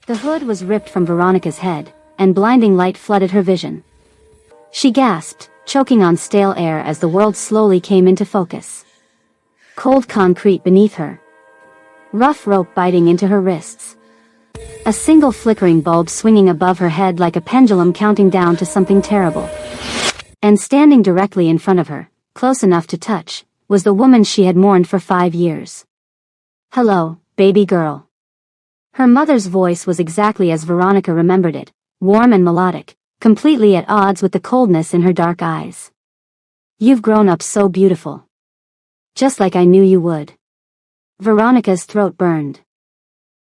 The hood was ripped from Veronica's head, and blinding light flooded her vision. She gasped, choking on stale air as the world slowly came into focus. Cold concrete beneath her. Rough rope biting into her wrists. A single flickering bulb swinging above her head like a pendulum counting down to something terrible. And standing directly in front of her, close enough to touch, was the woman she had mourned for 5 years. "Hello, baby girl." Her mother's voice was exactly as Veronica remembered it, warm and melodic, completely at odds with the coldness in her dark eyes. "You've grown up so beautiful. Just like I knew you would." Veronica's throat burned.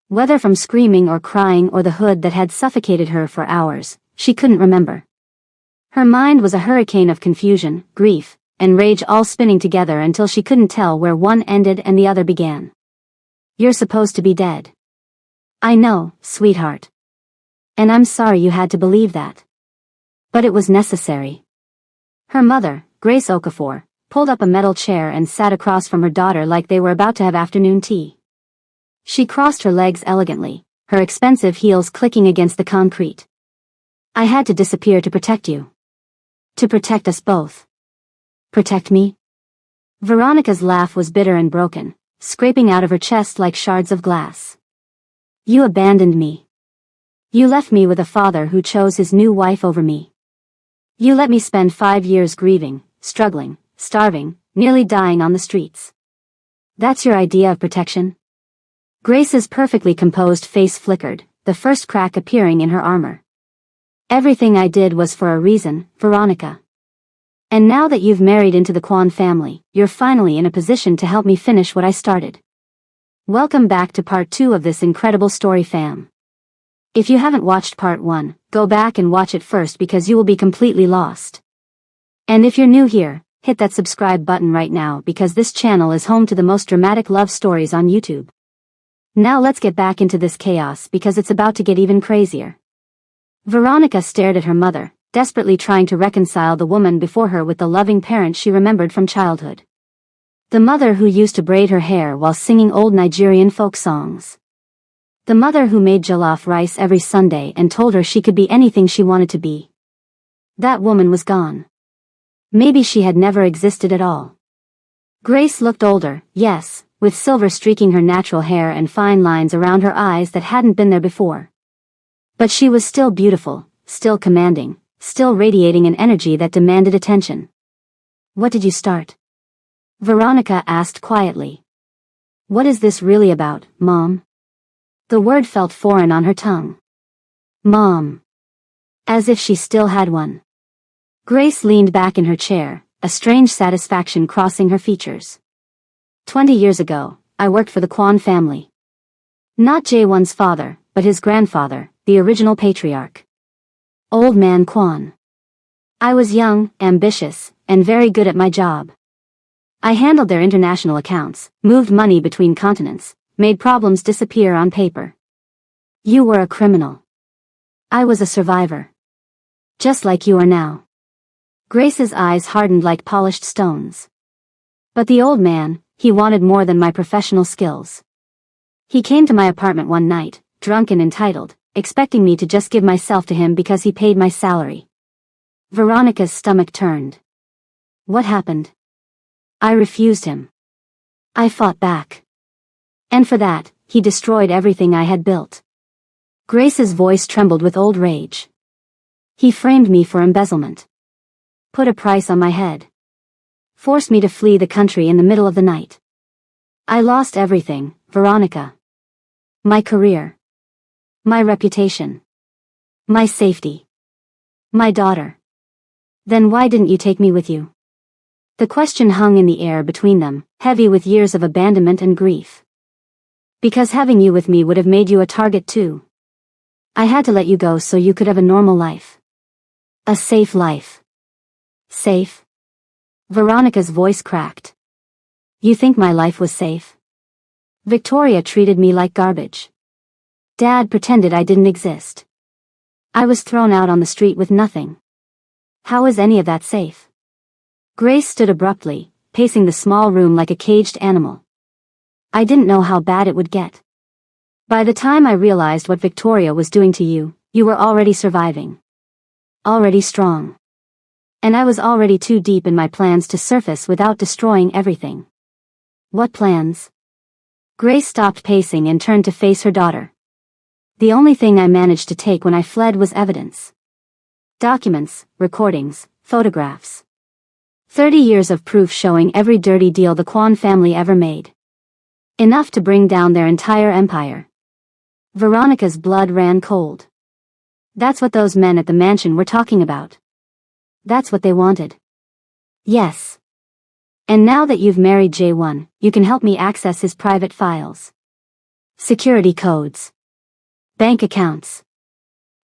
Whether from screaming or crying or the hood that had suffocated her for hours, she couldn't remember. Her mind was a hurricane of confusion, grief, and rage all spinning together until she couldn't tell where one ended and the other began. "You're supposed to be dead. I know, sweetheart. And I'm sorry you had to believe that. But it was necessary." Her mother, Grace Okafor, pulled up a metal chair and sat across from her daughter like they were about to have afternoon tea. She crossed her legs elegantly, her expensive heels clicking against the concrete. "I had to disappear to protect you. To protect us both." "Protect me?" Veronica's laugh was bitter and broken, scraping out of her chest like shards of glass. "You abandoned me. You left me with a father who chose his new wife over me. You let me spend 5 years grieving, struggling, starving, nearly dying on the streets. That's your idea of protection?" Grace's perfectly composed face flickered, the first crack appearing in her armor. "Everything I did was for a reason, Veronica. And now that you've married into the Kwan family, you're finally in a position to help me finish what I started." Welcome back to part 2 of this incredible story, fam. If you haven't watched part 1, go back and watch it first because you will be completely lost. And if you're new here, hit that subscribe button right now because this channel is home to the most dramatic love stories on YouTube. Now let's get back into this chaos because it's about to get even crazier. Veronica stared at her mother, desperately trying to reconcile the woman before her with the loving parent she remembered from childhood. The mother who used to braid her hair while singing old Nigerian folk songs. The mother who made jollof rice every Sunday and told her she could be anything she wanted to be. That woman was gone. Maybe she had never existed at all. Grace looked older, yes, with silver streaking her natural hair and fine lines around her eyes that hadn't been there before. But she was still beautiful, still commanding, still radiating an energy that demanded attention. "What did you start?" Veronica asked quietly. "What is this really about, Mom?" The word felt foreign on her tongue. Mom. As if she still had one. Grace leaned back in her chair, a strange satisfaction crossing her features. 20 years ago, I worked for the Kwan family. Not Jae-won's father, but his grandfather, the original patriarch. Old Man Kwan. I was young, ambitious, and very good at my job. I handled their international accounts, moved money between continents, made problems disappear on paper. You were a criminal. I was a survivor. Just like you are now. Grace's eyes hardened like polished stones. But the old man, he wanted more than my professional skills. He came to my apartment one night, drunk and entitled, expecting me to just give myself to him because he paid my salary. Veronica's stomach turned. What happened? I refused him. I fought back. And for that, he destroyed everything I had built. Grace's voice trembled with old rage. He framed me for embezzlement. Put a price on my head. Forced me to flee the country in the middle of the night. I lost everything, Veronica. My career. My reputation. My safety. My daughter. Then why didn't you take me with you? The question hung in the air between them, heavy with years of abandonment and grief. Because having you with me would have made you a target too. I had to let you go so you could have a normal life. A safe life. Safe? Veronica's voice cracked. You think my life was safe? Victoria treated me like garbage. Dad pretended I didn't exist. I was thrown out on the street with nothing. How is any of that safe? Grace stood abruptly, pacing the small room like a caged animal. I didn't know how bad it would get. By the time I realized what Victoria was doing to you, you were already surviving. Already strong. And I was already too deep in my plans to surface without destroying everything. What plans? Grace stopped pacing and turned to face her daughter. The only thing I managed to take when I fled was evidence. Documents, recordings, photographs. 30 years of proof showing every dirty deal the Kwan family ever made. Enough to bring down their entire empire. Veronica's blood ran cold. That's what those men at the mansion were talking about. That's what they wanted. Yes. And now that you've married J1, you can help me access his private files. Security codes. Bank accounts.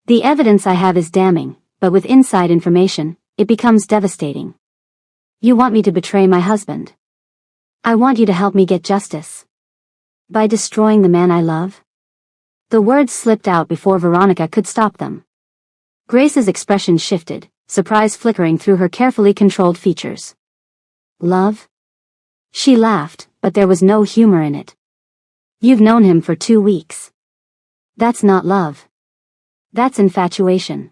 The evidence I have is damning, but with inside information, it becomes devastating. You want me to betray my husband. I want you to help me get justice. By destroying the man I love? The words slipped out before Veronica could stop them. Grace's expression shifted, surprise flickering through her carefully controlled features. Love? She laughed, but there was no humor in it. You've known him for 2 weeks. That's not love. That's infatuation.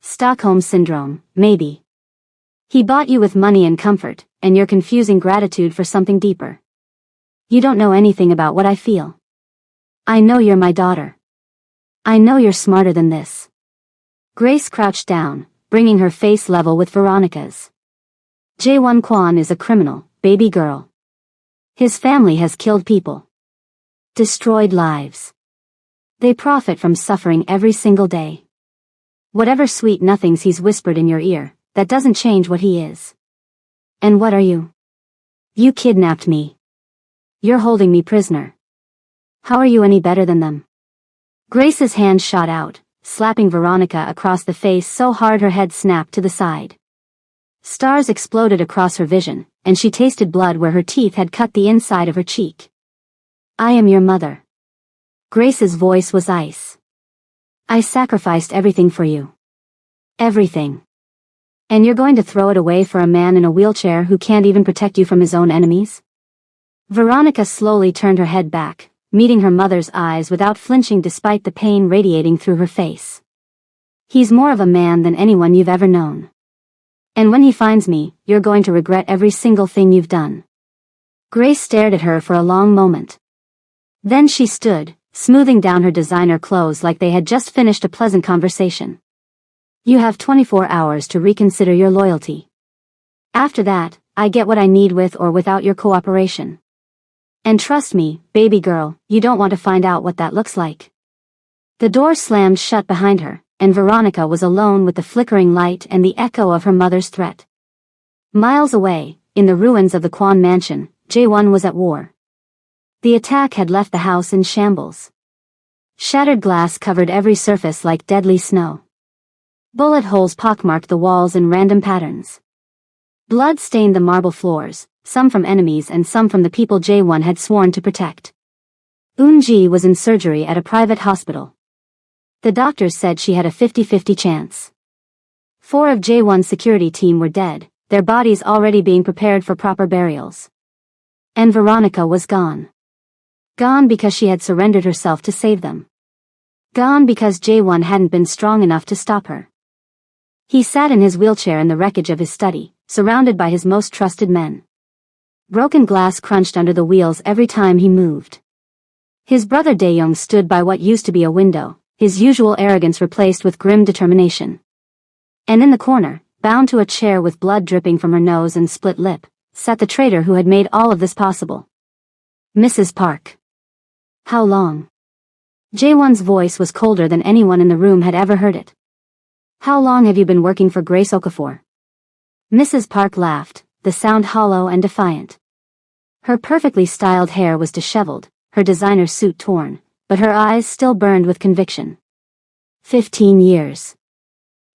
Stockholm Syndrome, maybe. He bought you with money and comfort, and you're confusing gratitude for something deeper. You don't know anything about what I feel. I know you're my daughter. I know you're smarter than this. Grace crouched down, bringing her face level with Veronica's. Jae-won Kwan is a criminal, baby girl. His family has killed people. Destroyed lives. They profit from suffering every single day. Whatever sweet nothings he's whispered in your ear, that doesn't change what he is. And what are you? You kidnapped me. You're holding me prisoner. How are you any better than them? Grace's hand shot out, slapping Veronica across the face so hard her head snapped to the side. Stars exploded across her vision, and she tasted blood where her teeth had cut the inside of her cheek. I am your mother. Grace's voice was ice. I sacrificed everything for you. Everything. And you're going to throw it away for a man in a wheelchair who can't even protect you from his own enemies? Veronica slowly turned her head back, meeting her mother's eyes without flinching despite the pain radiating through her face. He's more of a man than anyone you've ever known. And when he finds me, you're going to regret every single thing you've done. Grace stared at her for a long moment. Then she stood, smoothing down her designer clothes like they had just finished a pleasant conversation. You have 24 hours to reconsider your loyalty. After that, I get what I need with or without your cooperation. And trust me, baby girl, you don't want to find out what that looks like. The door slammed shut behind her, and Veronica was alone with the flickering light and the echo of her mother's threat. Miles away, in the ruins of the Kwan mansion, Jae-won was at war. The attack had left the house in shambles. Shattered glass covered every surface like deadly snow. Bullet holes pockmarked the walls in random patterns. Blood stained the marble floors, some from enemies and some from the people Jae-won had sworn to protect. Eun-ji was in surgery at a private hospital. The doctors said she had a 50-50 chance. 4 of Jae-won's security team were dead, their bodies already being prepared for proper burials. And Veronica was gone. Gone because she had surrendered herself to save them. Gone because Jae-won hadn't been strong enough to stop her. He sat in his wheelchair in the wreckage of his study, surrounded by his most trusted men. Broken glass crunched under the wheels every time he moved. His brother Dae-young stood by what used to be a window, his usual arrogance replaced with grim determination. And in the corner, bound to a chair with blood dripping from her nose and split lip, sat the traitor who had made all of this possible. Mrs. Park. How long? Jae-won's voice was colder than anyone in the room had ever heard it. How long have you been working for Grace Okafor? Mrs. Park laughed, the sound hollow and defiant. Her perfectly styled hair was disheveled, her designer suit torn, but her eyes still burned with conviction. 15 years.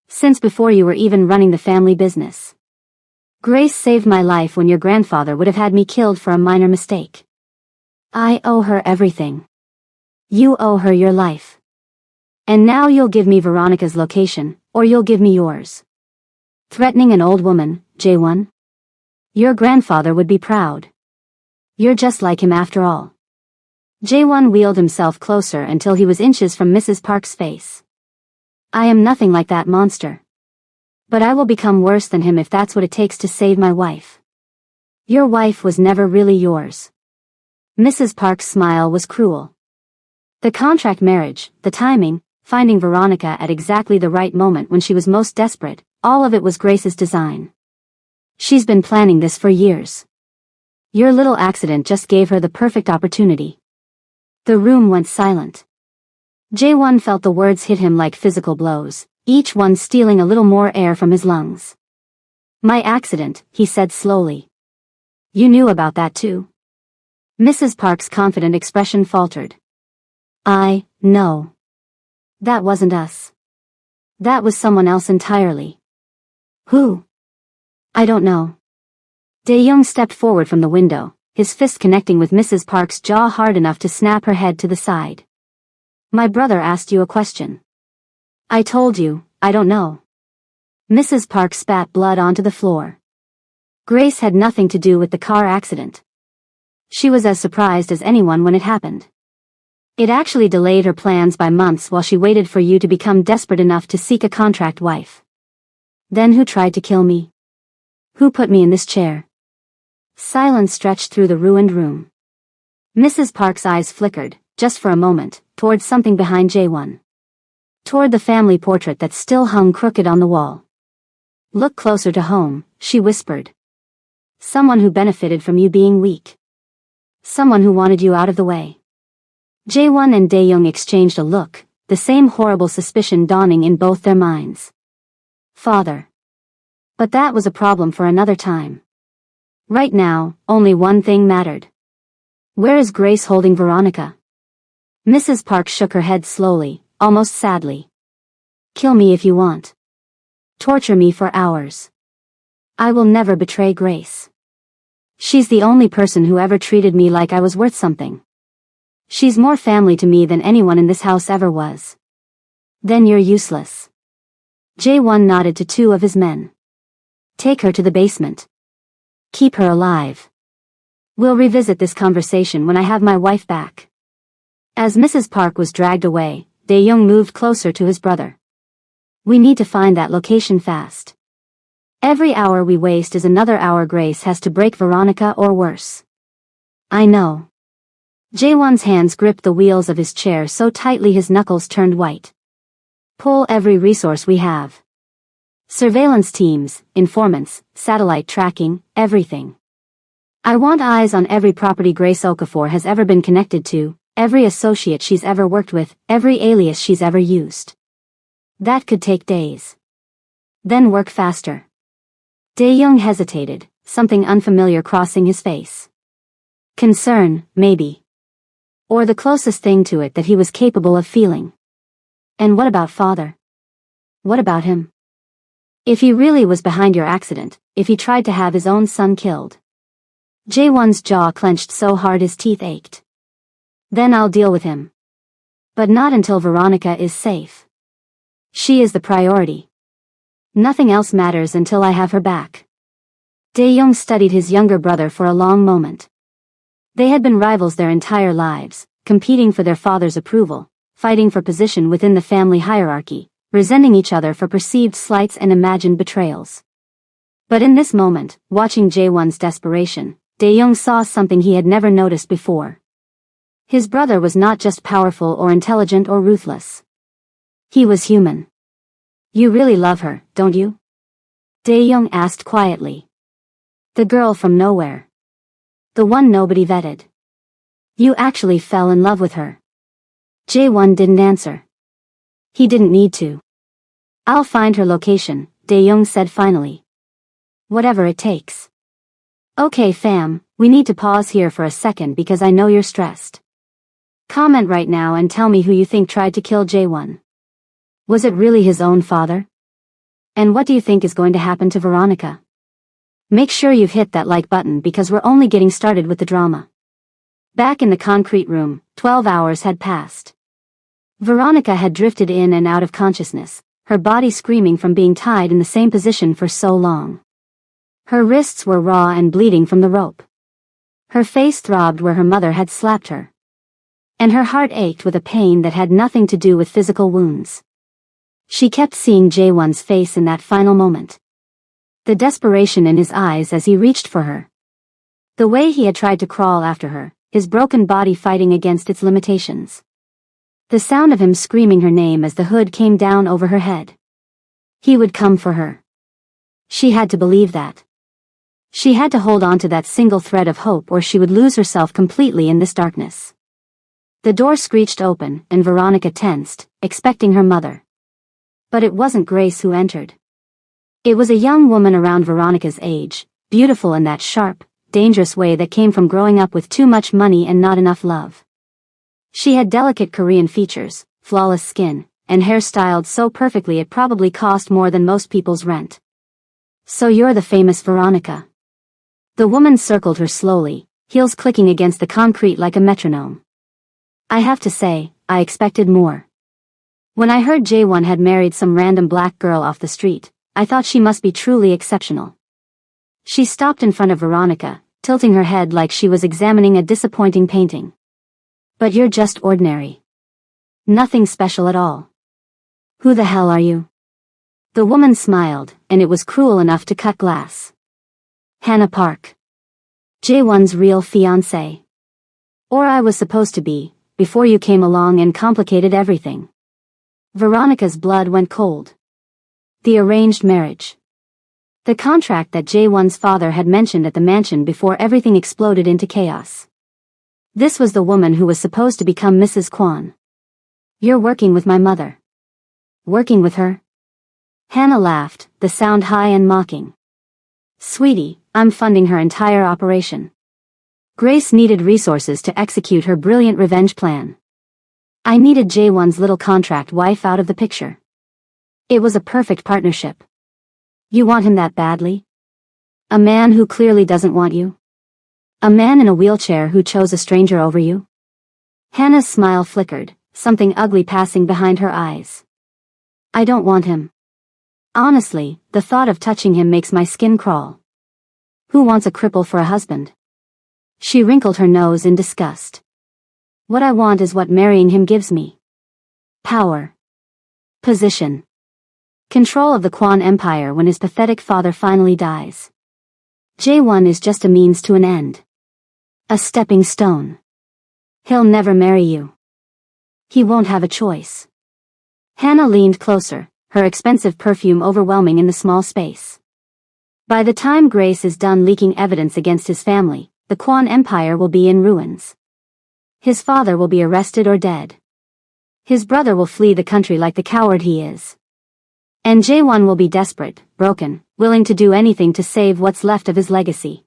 Since before you were even running the family business. Grace saved my life when your grandfather would have had me killed for a minor mistake. I owe her everything. You owe her your life. And now you'll give me Veronica's location, or you'll give me yours. Threatening an old woman, Jae-won? Your grandfather would be proud. You're just like him after all. Jae-won wheeled himself closer until he was inches from Mrs. Park's face. I am nothing like that monster. But I will become worse than him if that's what it takes to save my wife. Your wife was never really yours. Mrs. Park's smile was cruel. The contract marriage, the timing, finding Veronica at exactly the right moment when she was most desperate, all of it was Grace's design. She's been planning this for years. Your little accident just gave her the perfect opportunity. The room went silent. Jae-won felt the words hit him like physical blows, each one stealing a little more air from his lungs. My accident, he said slowly. You knew about that too? Mrs. Park's confident expression faltered. No. That wasn't us. That was someone else entirely. Who? I don't know. Dae-young stepped forward from the window, his fist connecting with Mrs. Park's jaw hard enough to snap her head to the side. My brother asked you a question. I told you, I don't know. Mrs. Park spat blood onto the floor. Grace had nothing to do with the car accident. She was as surprised as anyone when it happened. It actually delayed her plans by months while she waited for you to become desperate enough to seek a contract wife. Then who tried to kill me? Who put me in this chair? Silence stretched through the ruined room. Mrs. Park's eyes flickered, just for a moment, toward something behind Jae-won. Toward the family portrait that still hung crooked on the wall. Look closer to home, she whispered. Someone who benefited from you being weak. Someone who wanted you out of the way. Jae-won and Dae-young exchanged a look, the same horrible suspicion dawning in both their minds. Father. But that was a problem for another time. Right now, only one thing mattered. Where is Grace holding Veronica? Mrs. Park shook her head slowly, almost sadly. Kill me if you want. Torture me for hours. I will never betray Grace. She's the only person who ever treated me like I was worth something. She's more family to me than anyone in this house ever was. Then you're useless. Jae-won nodded to two of his men. Take her to the basement. Keep her alive. We'll revisit this conversation when I have my wife back. As Mrs. Park was dragged away, Dae-young moved closer to his brother. We need to find that location fast. Every hour we waste is another hour Grace has to break Veronica or worse. I know. Jae-won's hands gripped the wheels of his chair so tightly his knuckles turned white. Pull every resource we have. Surveillance teams, informants, satellite tracking, everything. I want eyes on every property Grace Okafor has ever been connected to, every associate she's ever worked with, every alias she's ever used. That could take days. Then work faster. Dae-young hesitated, something unfamiliar crossing his face. Concern, maybe. Or the closest thing to it that he was capable of feeling. And what about father? What about him? If he really was behind your accident, if he tried to have his own son killed. Jae-won's jaw clenched so hard his teeth ached. Then I'll deal with him. But not until Veronica is safe. She is the priority. Nothing else matters until I have her back. Dae-young studied his younger brother for a long moment. They had been rivals their entire lives, competing for their father's approval, fighting for position within the family hierarchy, resenting each other for perceived slights and imagined betrayals. But in this moment, watching Jae-won's desperation, Dae-young saw something he had never noticed before. His brother was not just powerful or intelligent or ruthless. He was human. You really love her, don't you? Dae-young asked quietly. The girl from nowhere. The one nobody vetted. You actually fell in love with her. Jae-won didn't answer. He didn't need to. I'll find her location, Dae-young said finally. Whatever it takes. Okay fam, we need to pause here for a second because I know you're stressed. Comment right now and tell me who you think tried to kill Jae-won. Was it really his own father? And what do you think is going to happen to Veronica? Make sure you've hit that like button because we're only getting started with the drama. Back in the concrete room, 12 hours had passed. Veronica had drifted in and out of consciousness, her body screaming from being tied in the same position for so long. Her wrists were raw and bleeding from the rope. Her face throbbed where her mother had slapped her. And her heart ached with a pain that had nothing to do with physical wounds. She kept seeing Jaewon's face in that final moment. The desperation in his eyes as he reached for her. The way he had tried to crawl after her, his broken body fighting against its limitations. The sound of him screaming her name as the hood came down over her head. He would come for her. She had to believe that. She had to hold on to that single thread of hope or she would lose herself completely in this darkness. The door screeched open and Veronica tensed, expecting her mother. But it wasn't Grace who entered. It was a young woman around Veronica's age, beautiful in that sharp, dangerous way that came from growing up with too much money and not enough love. She had delicate Korean features, flawless skin, and hair styled so perfectly it probably cost more than most people's rent. "So you're the famous Veronica." The woman circled her slowly, heels clicking against the concrete like a metronome. "I have to say, I expected more. When I heard Jaewon had married some random black girl off the street, I thought she must be truly exceptional." She stopped in front of Veronica, tilting her head like she was examining a disappointing painting. "But you're just ordinary. Nothing special at all. Who the hell are you?" The woman smiled, and it was cruel enough to cut glass. "Hannah Park. Jaewon's real fiancée. Or I was supposed to be, before you came along and complicated everything." Veronica's blood went cold. The arranged marriage. The contract that Jaewon's father had mentioned at the mansion before everything exploded into chaos. This was the woman who was supposed to become Mrs. Kwon. "You're working with my mother." "Working with her?" Hannah laughed, the sound high and mocking. "Sweetie, I'm funding her entire operation. Grace needed resources to execute her brilliant revenge plan. I needed Jaewon's little contract wife out of the picture. It was a perfect partnership." "You want him that badly? A man who clearly doesn't want you? A man in a wheelchair who chose a stranger over you?" Hannah's smile flickered, something ugly passing behind her eyes. "I don't want him. Honestly, the thought of touching him makes my skin crawl. Who wants a cripple for a husband?" She wrinkled her nose in disgust. "What I want is what marrying him gives me. Power. Position. Control of the Kwon Empire when his pathetic father finally dies. Jaewon is just a means to an end. A stepping stone. He'll never marry you. He won't have a choice." Hannah leaned closer, her expensive perfume overwhelming in the small space. "By the time Grace is done leaking evidence against his family, the Kwon Empire will be in ruins. His father will be arrested or dead. His brother will flee the country like the coward he is. And Jaewon will be desperate, broken, willing to do anything to save what's left of his legacy.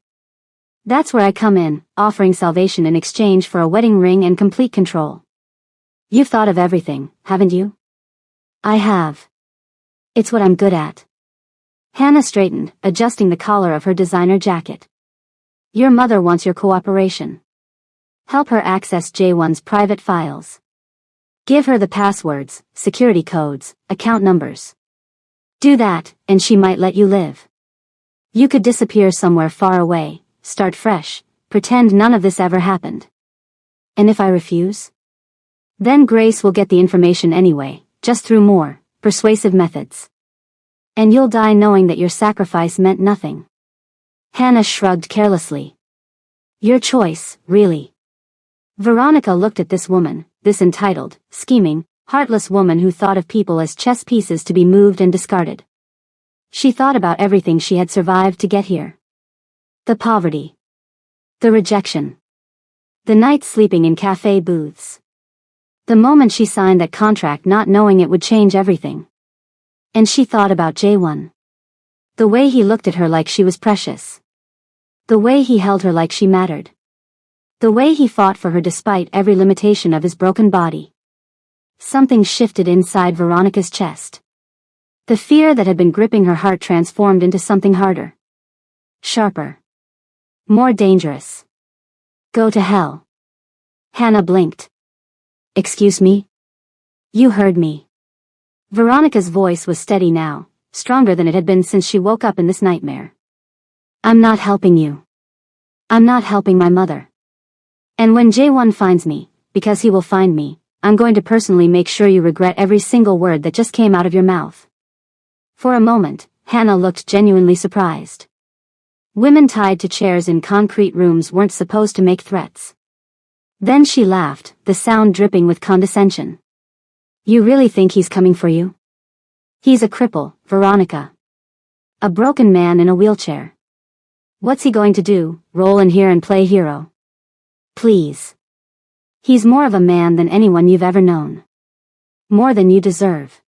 That's where I come in, offering salvation in exchange for a wedding ring and complete control. You've thought of everything, haven't you?" "I have. It's what I'm good at." Hannah straightened, adjusting the collar of her designer jacket. "Your mother wants your cooperation. Help her access Jaewon's private files. Give her the passwords, security codes, account numbers. Do that, and she might let you live. You could disappear somewhere far away, start fresh, pretend none of this ever happened. And if I refuse? Then Grace will get the information anyway, just through more persuasive methods. And you'll die knowing that your sacrifice meant nothing." Hannah shrugged carelessly. "Your choice, really." Veronica looked at this woman, this entitled, scheming, heartless woman who thought of people as chess pieces to be moved and discarded. She thought about everything she had survived to get here. The poverty. The rejection. The nights sleeping in cafe booths. The moment she signed that contract not knowing it would change everything. And she thought about Jaewon. The way he looked at her like she was precious. The way he held her like she mattered. The way he fought for her despite every limitation of his broken body. Something shifted inside Veronica's chest. The fear that had been gripping her heart transformed into something harder. Sharper. More dangerous. "Go to hell." Hannah blinked. "Excuse me?" "You heard me." Veronica's voice was steady now, stronger than it had been since she woke up in this nightmare. "I'm not helping you. I'm not helping my mother. And when Jaewon finds me, because he will find me. I'm going to personally make sure you regret every single word that just came out of your mouth." For a moment, Hannah looked genuinely surprised. Women tied to chairs in concrete rooms weren't supposed to make threats. Then she laughed, the sound dripping with condescension. "You really think he's coming for you? He's a cripple, Veronica. A broken man in a wheelchair. What's he going to do, roll in here and play hero? Please. He's more of a man than anyone you've ever known. More than you deserve.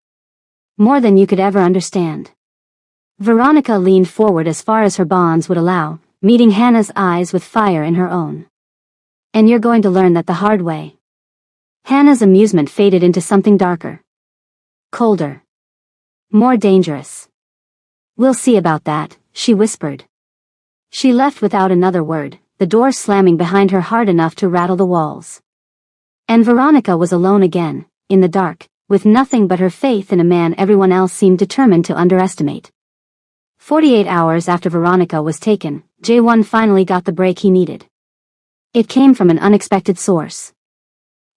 More than you could ever understand." Veronica leaned forward as far as her bonds would allow, meeting Hannah's eyes with fire in her own. "And you're going to learn that the hard way." Hannah's amusement faded into something darker. Colder. More dangerous. "We'll see about that," she whispered. She left without another word, the door slamming behind her hard enough to rattle the walls. And Veronica was alone again, in the dark, with nothing but her faith in a man everyone else seemed determined to underestimate. 48 hours after Veronica was taken, Jae-won finally got the break he needed. It came from an unexpected source.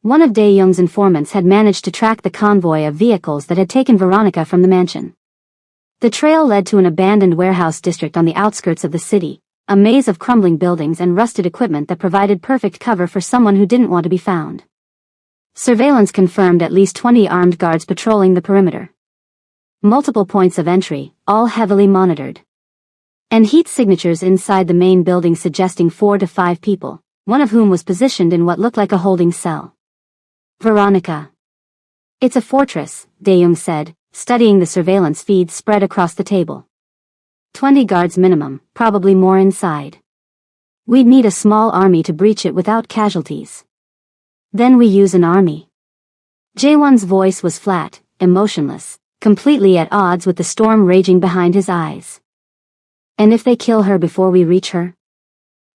One of Dae-young's informants had managed to track the convoy of vehicles that had taken Veronica from the mansion. The trail led to an abandoned warehouse district on the outskirts of the city, a maze of crumbling buildings and rusted equipment that provided perfect cover for someone who didn't want to be found. Surveillance confirmed at least 20 armed guards patrolling the perimeter. Multiple points of entry, all heavily monitored. And heat signatures inside the main building suggesting 4 to 5 people, one of whom was positioned in what looked like a holding cell. "Veronica. It's a fortress," Dae-young said, studying the surveillance feeds spread across the table. 20 guards minimum, probably more inside. We'd need a small army to breach it without casualties. Then we use an army. Jae-won's voice was flat, emotionless, completely at odds with the storm raging behind his eyes. "And if they kill her before we reach her?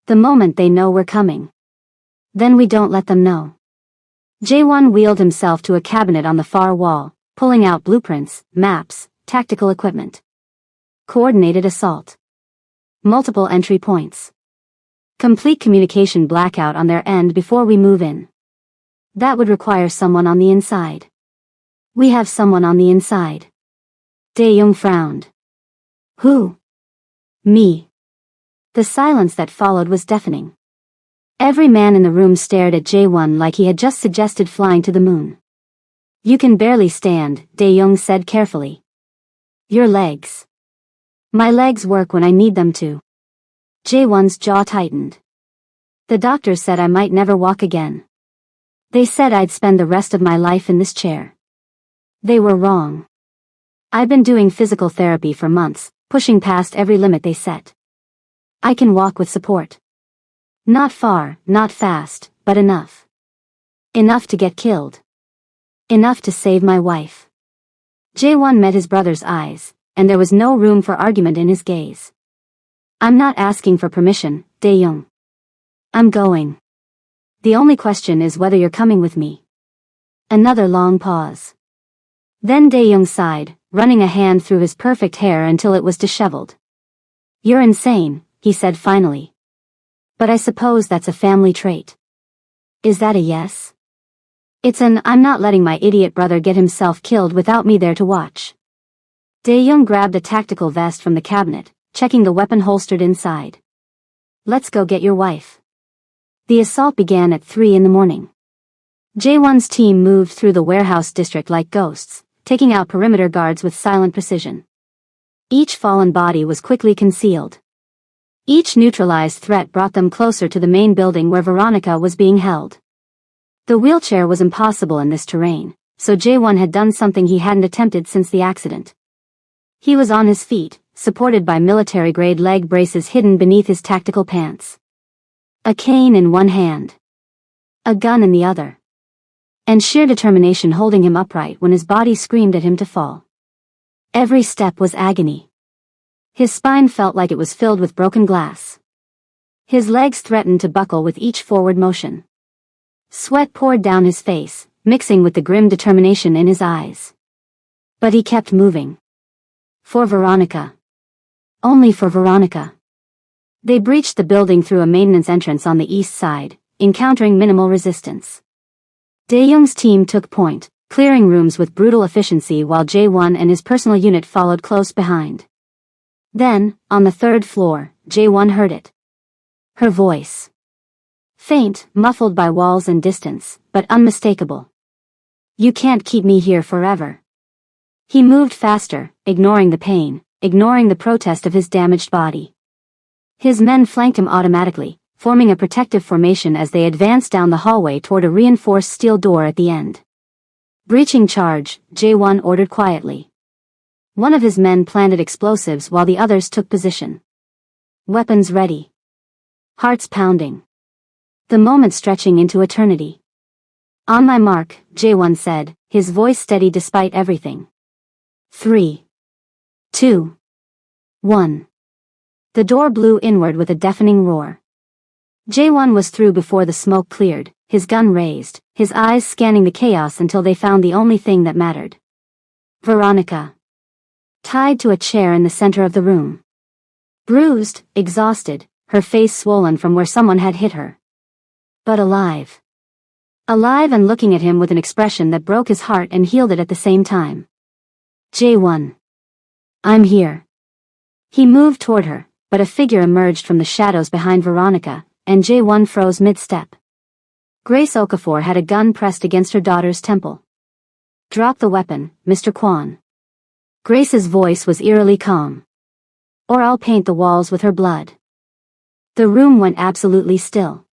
The moment they know we're coming. Then we don't let them know." Jae-won wheeled himself to a cabinet on the far wall, pulling out blueprints, maps, tactical equipment. Coordinated assault. Multiple entry points. Complete communication blackout on their end before we move in. That would require someone on the inside. We have someone on the inside. Dae-young frowned. "Who?" "Me." The silence that followed was deafening. Every man in the room stared at Jae-won like he had just suggested flying to the moon. "You can barely stand," Dae-young said carefully. "Your legs." "My legs work when I need them to." Jae-won's jaw tightened. "The doctor said I might never walk again. They said I'd spend the rest of my life in this chair. They were wrong. I've been doing physical therapy for months, pushing past every limit they set. I can walk with support. Not far, not fast, but enough. Enough to get killed. Enough to save my wife." Jae-won met his brother's eyes, and there was no room for argument in his gaze. "I'm not asking for permission, Dae-young. I'm going. The only question is whether you're coming with me." Another long pause. Then Dae-young sighed, running a hand through his perfect hair until it was disheveled. "You're insane," he said finally. "But I suppose that's a family trait. Is that a yes?" "It's an I'm not letting my idiot brother get himself killed without me there to watch." Dae-young grabbed a tactical vest from the cabinet, checking the weapon holstered inside. "Let's go get your wife." The assault began at 3 in the morning. Jae-won's team moved through the warehouse district like ghosts, taking out perimeter guards with silent precision. Each fallen body was quickly concealed. Each neutralized threat brought them closer to the main building where Veronica was being held. The wheelchair was impossible in this terrain, so Jae-won had done something he hadn't attempted since the accident. He was on his feet, supported by military-grade leg braces hidden beneath his tactical pants. A cane in one hand. A gun in the other. And sheer determination holding him upright when his body screamed at him to fall. Every step was agony. His spine felt like it was filled with broken glass. His legs threatened to buckle with each forward motion. Sweat poured down his face, mixing with the grim determination in his eyes. But he kept moving. For Veronica. Only for Veronica. They breached the building through a maintenance entrance on the east side, encountering minimal resistance. Dae-young's team took point, clearing rooms with brutal efficiency while Jae-won and his personal unit followed close behind. Then, on the third floor, Jae-won heard it. Her voice. Faint, muffled by walls and distance, but unmistakable. You can't keep me here forever. He moved faster, ignoring the pain, ignoring the protest of his damaged body. His men flanked him automatically, forming a protective formation as they advanced down the hallway toward a reinforced steel door at the end. Breaching charge, Jae-won ordered quietly. One of his men planted explosives while the others took position. Weapons ready. Hearts pounding. The moment stretching into eternity. On my mark, Jae-won said, his voice steady despite everything. 3, 2, 1. The door blew inward with a deafening roar. Jae-won was through before the smoke cleared, his gun raised, his eyes scanning the chaos until they found the only thing that mattered. Veronica. Tied to a chair in the center of the room. Bruised, exhausted, her face swollen from where someone had hit her. But alive. Alive and looking at him with an expression that broke his heart and healed it at the same time. Jae-won. I'm here. He moved toward her, but a figure emerged from the shadows behind Veronica, and Jae-won froze mid-step. Grace Okafor had a gun pressed against her daughter's temple. Drop the weapon, Mr. Kwon. Grace's voice was eerily calm. Or I'll paint the walls with her blood. The room went absolutely still.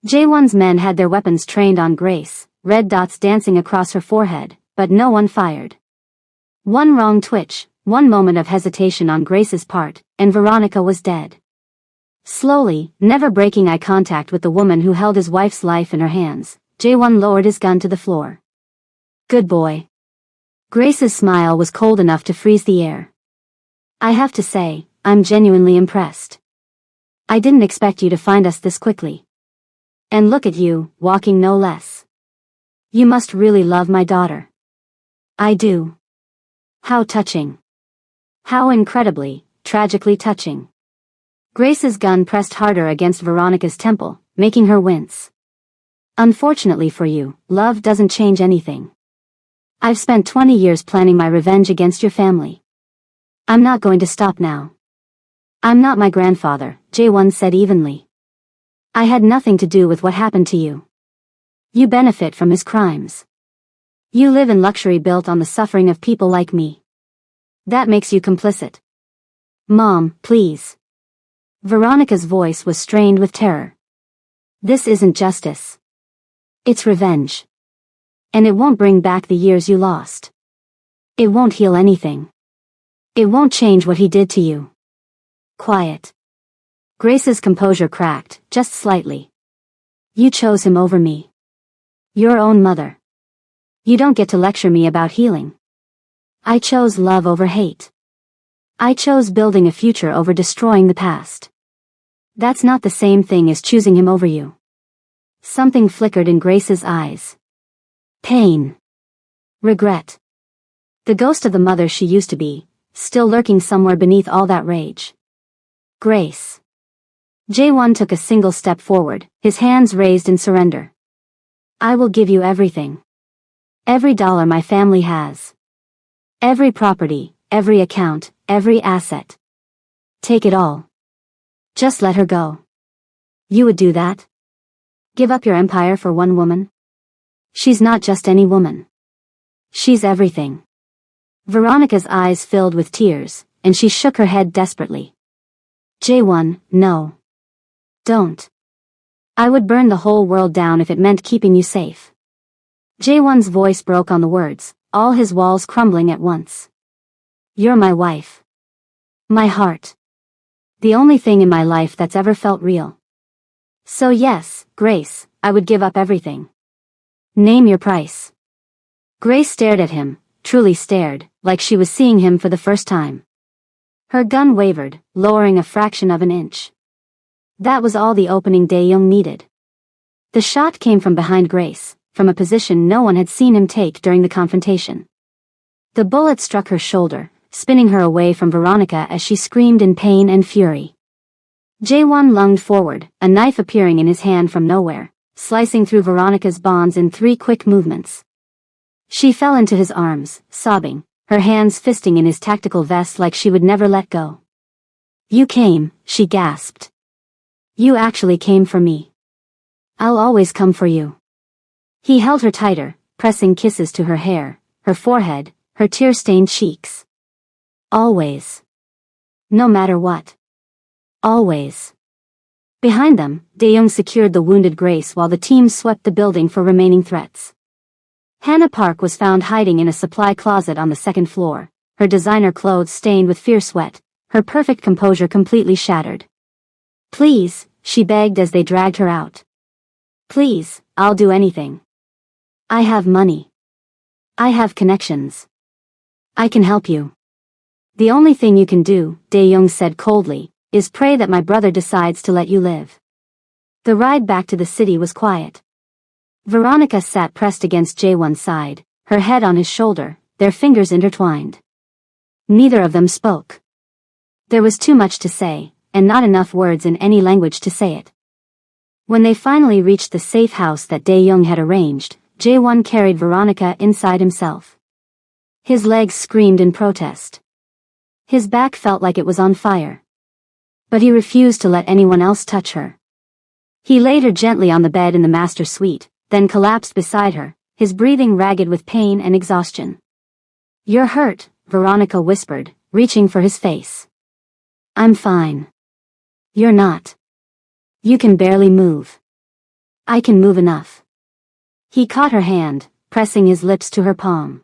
Jae-won's men had their weapons trained on Grace, red dots dancing across her forehead, but no one fired. One wrong twitch, one moment of hesitation on Grace's part, and Veronica was dead. Slowly, never breaking eye contact with the woman who held his wife's life in her hands, Jae-won lowered his gun to the floor. Good boy. Grace's smile was cold enough to freeze the air. I have to say, I'm genuinely impressed. I didn't expect you to find us this quickly. And look at you, walking no less. You must really love my daughter. I do. How touching. How incredibly, tragically touching. Grace's gun pressed harder against Veronica's temple, making her wince. Unfortunately for you, love doesn't change anything. I've spent 20 years planning my revenge against your family. I'm not going to stop now. I'm not my grandfather, Jae-won said evenly. I had nothing to do with what happened to you. You benefit from his crimes. You live in luxury built on the suffering of people like me. That makes you complicit. Mom, please. Veronica's voice was strained with terror. This isn't justice. It's revenge. And it won't bring back the years you lost. It won't heal anything. It won't change what he did to you. Quiet. Grace's composure cracked, just slightly. You chose him over me. Your own mother. You don't get to lecture me about healing. I chose love over hate. I chose building a future over destroying the past. That's not the same thing as choosing him over you. Something flickered in Grace's eyes. Pain. Regret. The ghost of the mother she used to be, still lurking somewhere beneath all that rage. Grace. Jae-won took a single step forward, his hands raised in surrender. I will give you everything. Every dollar my family has. Every property, every account, every asset. Take it all. Just let her go. You would do that? Give up your empire for one woman? She's not just any woman. She's everything. Veronica's eyes filled with tears, and she shook her head desperately. Jae-won, no. Don't. I would burn the whole world down if it meant keeping you safe. Jae-won's voice broke on the words, all his walls crumbling at once. You're my wife. My heart. The only thing in my life that's ever felt real. So yes, Grace, I would give up everything. Name your price. Grace stared at him, truly stared, like she was seeing him for the first time. Her gun wavered, lowering a fraction of an inch. That was all the opening Dae-young needed. The shot came from behind Grace, from a position no one had seen him take during the confrontation. The bullet struck her shoulder, spinning her away from Veronica as she screamed in pain and fury. Jae-won lunged forward, a knife appearing in his hand from nowhere, slicing through Veronica's bonds in 3 quick movements. She fell into his arms, sobbing, her hands fisting in his tactical vest like she would never let go. "You came," she gasped. "You actually came for me. I'll always come for you." He held her tighter, pressing kisses to her hair, her forehead, her tear-stained cheeks. "Always. No matter what. Always." Behind them, Dae-young secured the wounded Grace while the team swept the building for remaining threats. Hannah Park was found hiding in a supply closet on the 2nd floor, her designer clothes stained with fierce sweat, her perfect composure completely shattered. "Please," she begged as they dragged her out. "Please, I'll do anything. I have money. I have connections. I can help you." "The only thing you can do," Dae-young said coldly, "is pray that my brother decides to let you live." The ride back to the city was quiet. Veronica sat pressed against Jae-won's side, her head on his shoulder, their fingers intertwined. Neither of them spoke. There was too much to say, and not enough words in any language to say it. When they finally reached the safe house that Dae-young had arranged, Jae-won carried Veronica inside himself. His legs screamed in protest. His back felt like it was on fire. But he refused to let anyone else touch her. He laid her gently on the bed in the master suite, then collapsed beside her, his breathing ragged with pain and exhaustion. "You're hurt," Veronica whispered, reaching for his face. "I'm fine." "You're not. You can barely move." "I can move enough." He caught her hand, pressing his lips to her palm.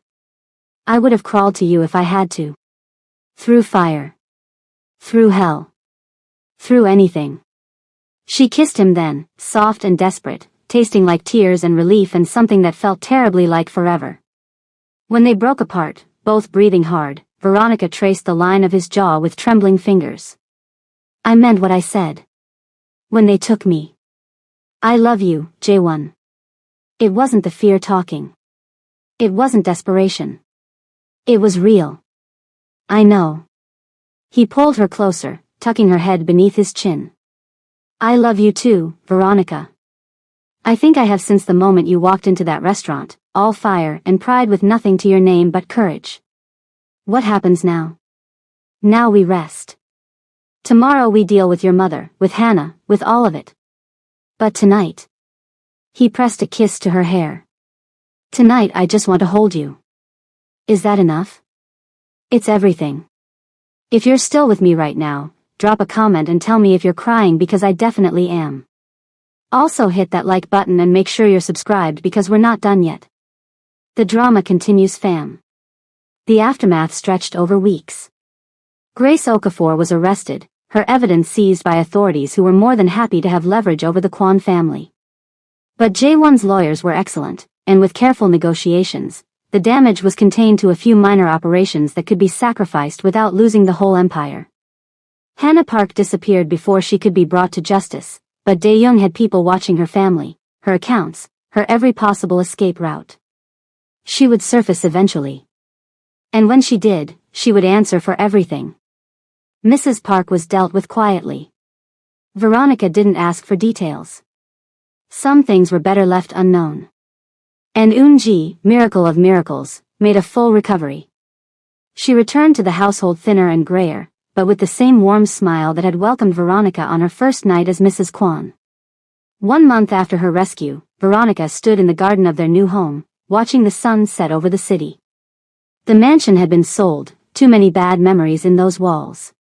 "I would have crawled to you if I had to. Through fire. Through hell. Through anything." She kissed him then, soft and desperate, tasting like tears and relief and something that felt terribly like forever. When they broke apart, both breathing hard, Veronica traced the line of his jaw with trembling fingers. "I meant what I said. When they took me. I love you, Jae-won." It wasn't the fear talking. It wasn't desperation. It was real. "I know." He pulled her closer, tucking her head beneath his chin. "I love you too, Veronica. I think I have since the moment you walked into that restaurant, all fire and pride with nothing to your name but courage. What happens now? Now we rest. Tomorrow we deal with your mother, with Hannah, with all of it. But tonight." He pressed a kiss to her hair. "Tonight I just want to hold you. Is that enough? It's everything. If you're still with me right now, drop a comment and tell me if you're crying because I definitely am. Also hit that like button and make sure you're subscribed because we're not done yet. The drama continues, fam." The aftermath stretched over weeks. Grace Okafor was arrested, her evidence seized by authorities who were more than happy to have leverage over the Kwon family. But Jae-won's lawyers were excellent, and with careful negotiations, the damage was contained to a few minor operations that could be sacrificed without losing the whole empire. Hannah Park disappeared before she could be brought to justice, but Dae-young had people watching her family, her accounts, her every possible escape route. She would surface eventually. And when she did, she would answer for everything. Mrs. Park was dealt with quietly. Veronica didn't ask for details. Some things were better left unknown. And Eun-ji, miracle of miracles, made a full recovery. She returned to the household thinner and grayer, but with the same warm smile that had welcomed Veronica on her first night as Mrs. Kwon. 1 month after her rescue, Veronica stood in the garden of their new home, watching the sun set over the city. The mansion had been sold, too many bad memories in those walls.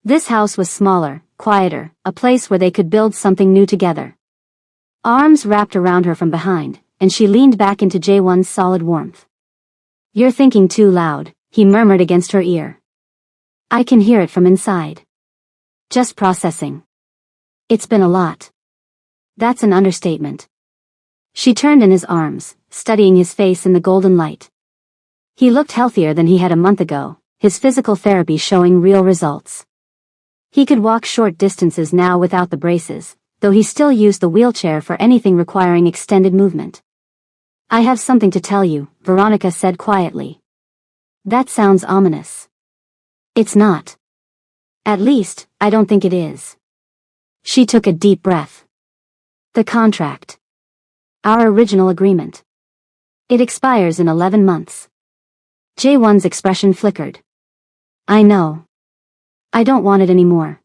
This house was smaller, quieter, a place where they could build something new together. Arms wrapped around her from behind, and she leaned back into Jae-won's solid warmth. "You're thinking too loud," he murmured against her ear. "I can hear it from inside. Just processing. It's been a lot." "That's an understatement." She turned in his arms, studying his face in the golden light. He looked healthier than he had a month ago, his physical therapy showing real results. He could walk short distances now without the braces, though he still used the wheelchair for anything requiring extended movement. "I have something to tell you," Veronica said quietly. "That sounds ominous." "It's not. At least, I don't think it is." She took a deep breath. "The contract. Our original agreement. It expires in 11 months. Jae-won's expression flickered. I know. I don't want it anymore.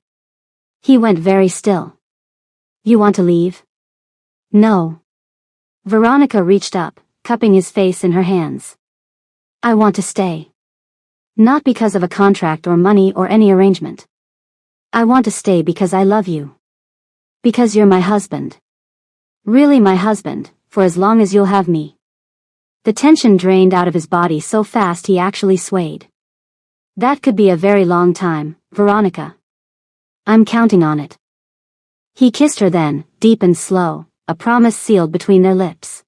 He went very still. You want to leave? No. Veronica reached up, cupping his face in her hands. I want to stay. Not because of a contract or money or any arrangement. I want to stay because I love you. Because you're my husband. Really my husband, for as long as you'll have me. The tension drained out of his body so fast he actually swayed. That could be a very long time, Veronica. I'm counting on it. He kissed her then, deep and slow, a promise sealed between their lips.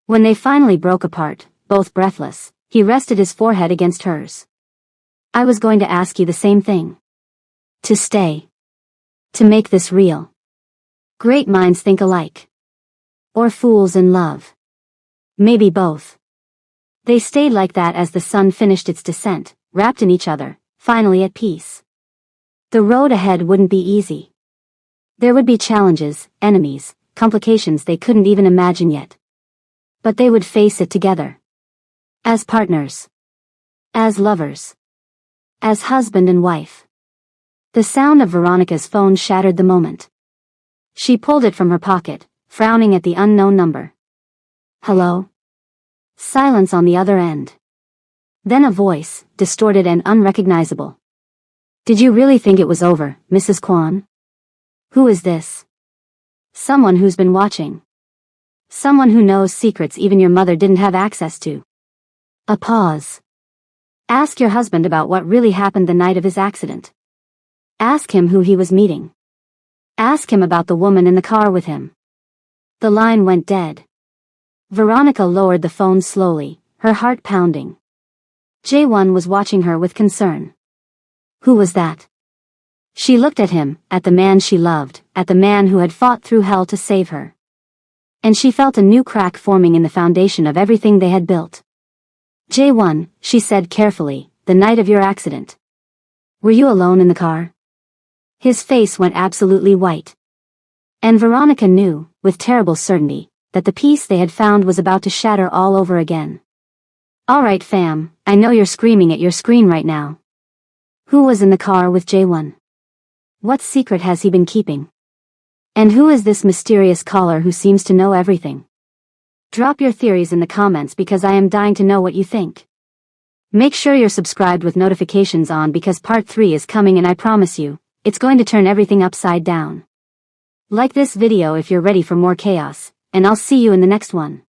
When they finally broke apart, both breathless, he rested his forehead against hers. I was going to ask you the same thing. To stay. To make this real. Great minds think alike. Or fools in love. Maybe both. They stayed like that as the sun finished its descent, wrapped in each other, finally at peace. The road ahead wouldn't be easy. There would be challenges, enemies, complications they couldn't even imagine yet. But they would face it together. As partners. As lovers. As husband and wife. The sound of Veronica's phone shattered the moment. She pulled it from her pocket, frowning at the unknown number. Hello? Silence on the other end. Then a voice, distorted and unrecognizable. Did you really think it was over, Mrs. Kwan? Who is this? Someone who's been watching. Someone who knows secrets even your mother didn't have access to. A pause. Ask your husband about what really happened the night of his accident. Ask him who he was meeting. Ask him about the woman in the car with him. The line went dead. Veronica lowered the phone slowly, her heart pounding. Jae-won was watching her with concern. Who was that? She looked at him, at the man she loved, at the man who had fought through hell to save her. And she felt a new crack forming in the foundation of everything they had built. Jae-won, she said carefully, the night of your accident. Were you alone in the car? His face went absolutely white. And Veronica knew, with terrible certainty, that the peace they had found was about to shatter all over again. Alright fam, I know you're screaming at your screen right now. Who was in the car with Jae-won? What secret has he been keeping? And who is this mysterious caller who seems to know everything? Drop your theories in the comments because I am dying to know what you think. Make sure you're subscribed with notifications on because part 3 is coming and I promise you, it's going to turn everything upside down. Like this video if you're ready for more chaos, and I'll see you in the next one.